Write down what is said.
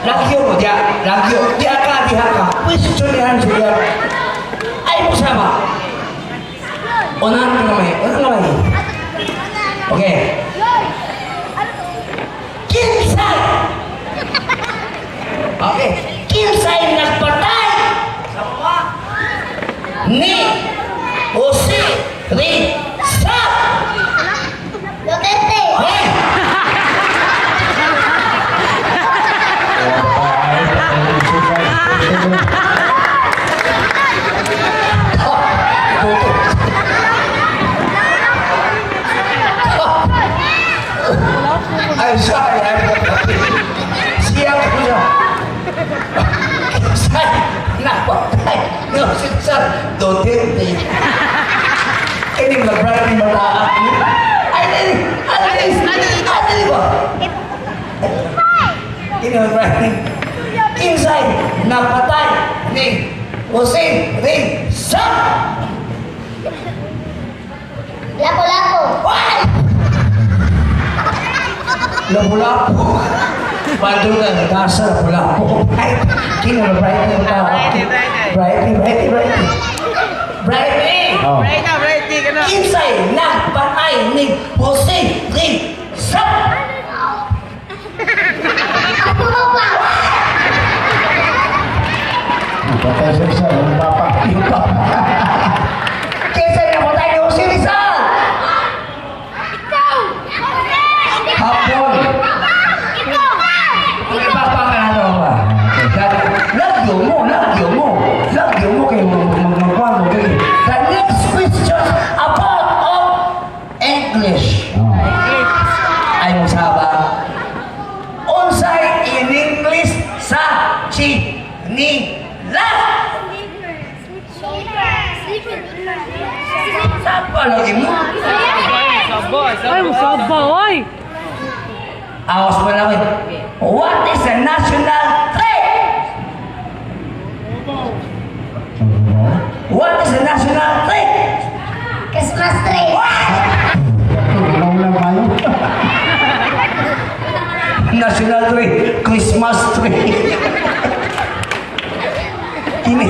Lagyo mo dia, lagyo. Diha ka. Pwestionihan siya. Ay mo sama. Unang kamay. Okay. Kinsay. Okay. Kinsay nagpatay ni Jose Rizal. Duterte. Okay. I'm sorry, siya ko siya. Napatay. No, sir, Duterte. Ini berani melaak ni. Ada ba? Ini berani. Inside, napatay ni Jose Rizal. Lapu-lapu. Why? Lapu-lapu. Padu ka dasar lapu-lapu. Kini berani melaak. Brighty. Oh. Inside, nagpatay ni Jose Rizal. Ako ba? Patay siya, yung papa. Kinsa napatay ni Jose Rizal? Ikaw. Hapon. May papa ka na daw ba? Lagyo mo kayo magmagwan mo kayo. The next question about of English. Ay mo saba. Unsay in English sa Chinila? Sapa lagi mo? Ay, musaba, oy! Awas mo lang. What is the national tree? What is the national tree? Christmas tree. Ulang kayo. National tree, Christmas tree. Ini